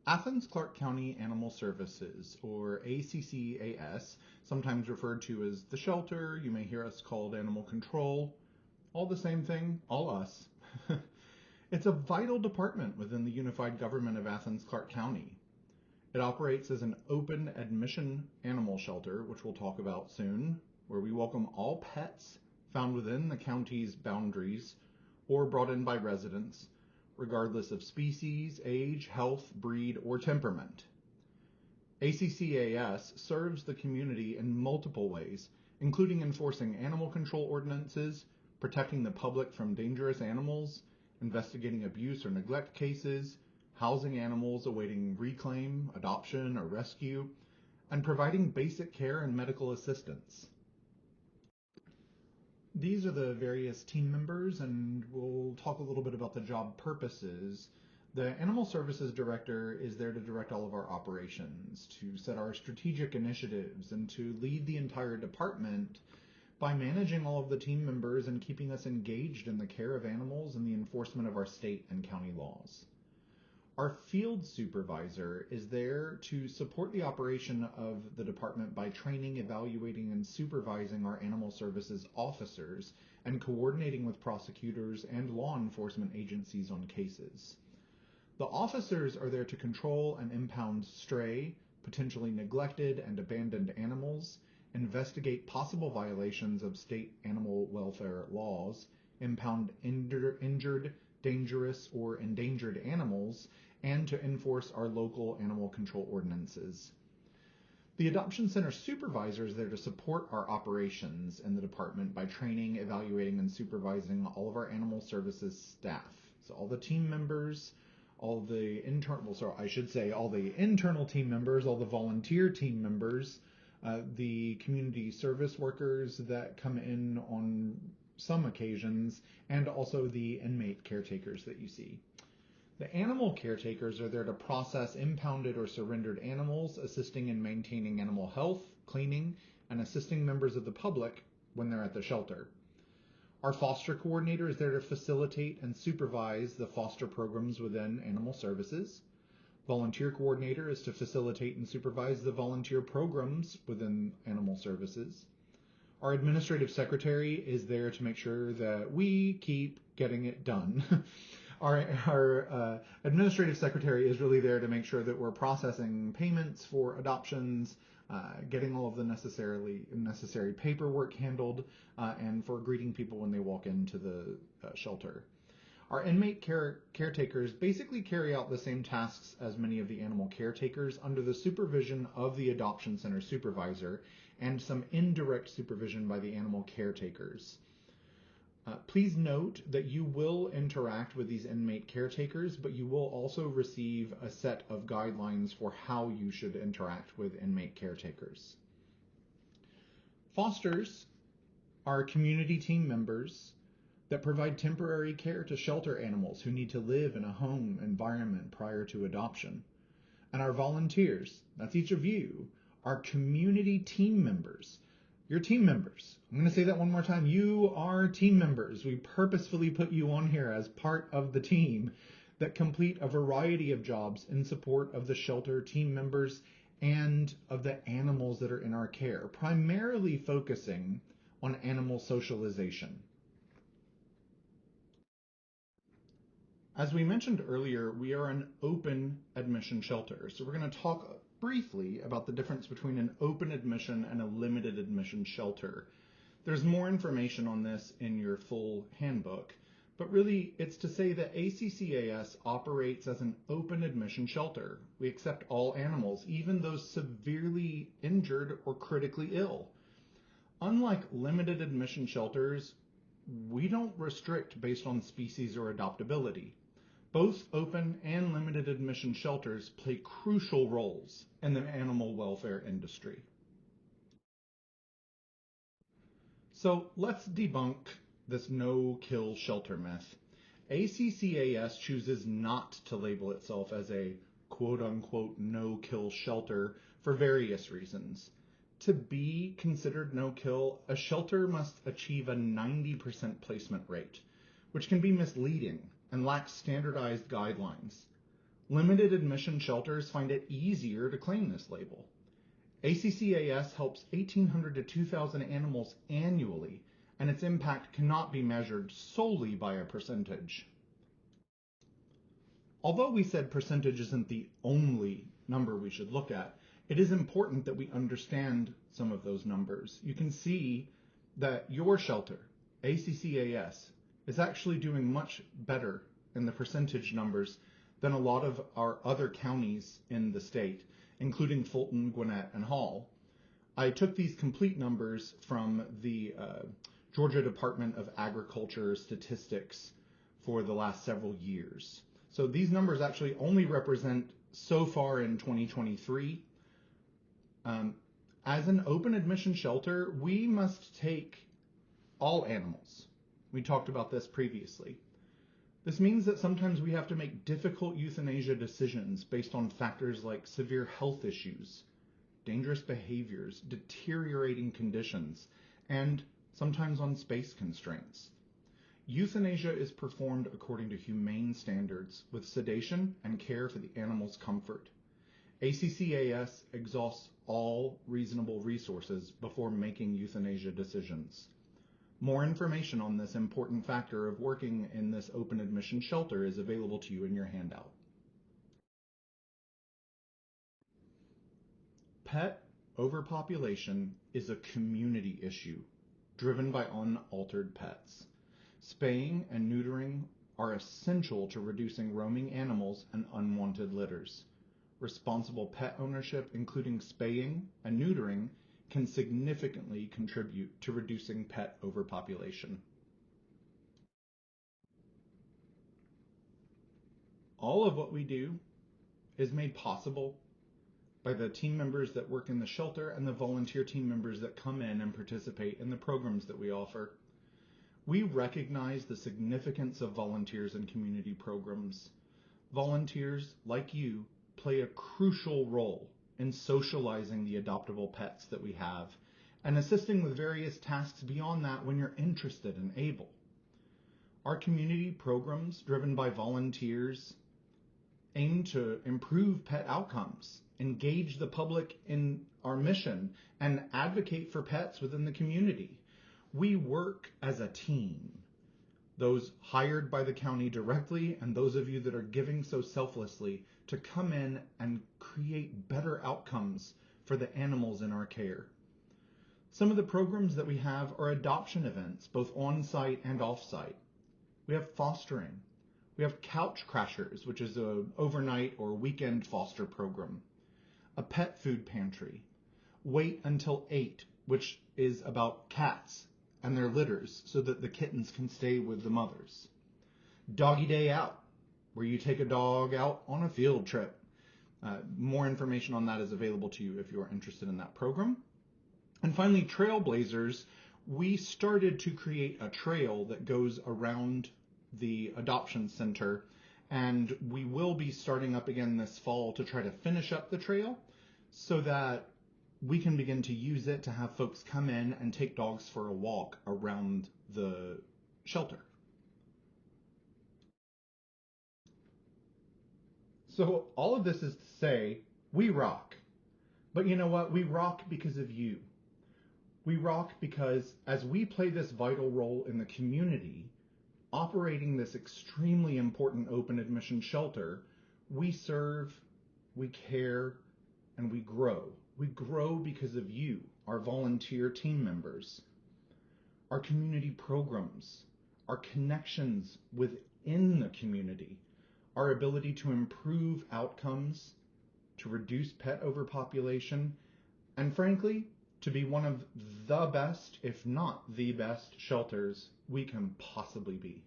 Athens Clarke County Animal Services, or ACCAS, sometimes referred to as the shelter, you may hear us called animal control, all the same thing, all us. It's a vital department within the unified government of Athens Clarke County. It operates as an open admission animal shelter, which we'll talk about soon, where we welcome all pets found within the county's boundaries or brought in by residents, regardless of species, age, health, breed, or temperament. ACCAS serves the community in multiple ways, including enforcing animal control ordinances, protecting the public from dangerous animals, investigating abuse or neglect cases, housing animals awaiting reclaim, adoption, or rescue, and providing basic care and medical assistance. These are the various team members, and we'll talk a little bit about the job purposes. The Animal Services Director is there to direct all of our operations, to set our strategic initiatives, and to lead the entire department by managing all of the team members and keeping us engaged in the care of animals and the enforcement of our state and county laws. Our field supervisor is there to support the operation of the department by training, evaluating, and supervising our animal services officers and coordinating with prosecutors and law enforcement agencies on cases. The officers are there to control and impound stray, potentially neglected and abandoned animals, investigate possible violations of state animal welfare laws, impound injured, dangerous, or endangered animals, and to enforce our local animal control ordinances. The Adoption Center supervisor is there to support our operations in the department by training, evaluating, and supervising all of our animal services staff. So all the team members, all the internal team members, all the volunteer team members, the community service workers that come in on some occasions, and also the inmate caretakers that you see. The animal caretakers are there to process impounded or surrendered animals, assisting in maintaining animal health, cleaning, and assisting members of the public when they're at the shelter. Our foster coordinator is there to facilitate and supervise the foster programs within animal services. Volunteer coordinator is to facilitate and supervise the volunteer programs within animal services. Our administrative secretary is there to make sure that we keep getting it done. Our administrative secretary is really there to make sure that we're processing payments for adoptions, getting all of the necessary paperwork handled, and for greeting people when they walk into the shelter. Our inmate caretakers basically carry out the same tasks as many of the animal caretakers under the supervision of the Adoption Center supervisor and some indirect supervision by the animal caretakers. Please note that you will interact with these inmate caretakers, but you will also receive a set of guidelines for how you should interact with inmate caretakers. Fosters are community team members that provide temporary care to shelter animals who need to live in a home environment prior to adoption. And our volunteers, that's each of you, are community team members. You're team members. I'm going to say that one more time. You are team members. We purposefully put you on here as part of the team that complete a variety of jobs in support of the shelter team members and of the animals that are in our care, primarily focusing on animal socialization. As we mentioned earlier, we are an open admission shelter. So we're going to talk briefly about the difference between an open admission and a limited admission shelter. There's more information on this in your full handbook, but really it's to say that ACCAS operates as an open admission shelter. We accept all animals, even those severely injured or critically ill. Unlike limited admission shelters, we don't restrict based on species or adoptability. Both open and limited admission shelters play crucial roles in the animal welfare industry. So let's debunk this no-kill shelter myth. ACCAS chooses not to label itself as a quote-unquote no-kill shelter for various reasons. To be considered no-kill, a shelter must achieve a 90% placement rate, which can be misleading and lacks standardized guidelines. Limited admission shelters find it easier to claim this label. ACCAS helps 1,800 to 2,000 animals annually, and its impact cannot be measured solely by a percentage. Although we said percentage isn't the only number we should look at, it is important that we understand some of those numbers. You can see that your shelter, ACCAS, is actually doing much better in the percentage numbers than a lot of our other counties in the state, including Fulton, Gwinnett, and Hall. I took these complete numbers from the Georgia Department of Agriculture statistics for the last several years. So these numbers actually only represent so far in 2023. As an open admission shelter, we must take all animals. We talked about this previously. This means that sometimes we have to make difficult euthanasia decisions based on factors like severe health issues, dangerous behaviors, deteriorating conditions, and sometimes on space constraints. Euthanasia is performed according to humane standards with sedation and care for the animal's comfort. ACCAS exhausts all reasonable resources before making euthanasia decisions. More information on this important factor of working in this open admission shelter is available to you in your handout. Pet overpopulation is a community issue driven by unaltered pets. Spaying and neutering are essential to reducing roaming animals and unwanted litters. Responsible pet ownership, including spaying and neutering, can significantly contribute to reducing pet overpopulation. All of what we do is made possible by the team members that work in the shelter and the volunteer team members that come in and participate in the programs that we offer. We recognize the significance of volunteers in community programs. Volunteers, like you, play a crucial role in socializing the adoptable pets that we have and assisting with various tasks beyond that when you're interested and able. Our community programs, driven by volunteers, aim to improve pet outcomes, engage the public in our mission, and advocate for pets within the community. We work as a team, those hired by the county directly and those of you that are giving so selflessly to come in and create better outcomes for the animals in our care. Some of the programs that we have are adoption events, both on-site and off-site. We have fostering. We have Couch Crashers, which is an overnight or weekend foster program. A pet food pantry. Wait Until 8, which is about cats and their litters so that the kittens can stay with the mothers. Doggy Day Out, where you take a dog out on a field trip. More information on that is available to you if you are interested in that program. And finally, Trailblazers. We started to create a trail that goes around the adoption center, and we will be starting up again this fall to try to finish up the trail so that we can begin to use it to have folks come in and take dogs for a walk around the shelter. So all of this is to say, we rock. But you know what? We rock because of you. We rock because as we play this vital role in the community, operating this extremely important open admission shelter, we serve, we care, and we grow. We grow because of you, our volunteer team members, our community programs, our connections within the community, our ability to improve outcomes, to reduce pet overpopulation, and frankly, to be one of the best, if not the best, shelters we can possibly be.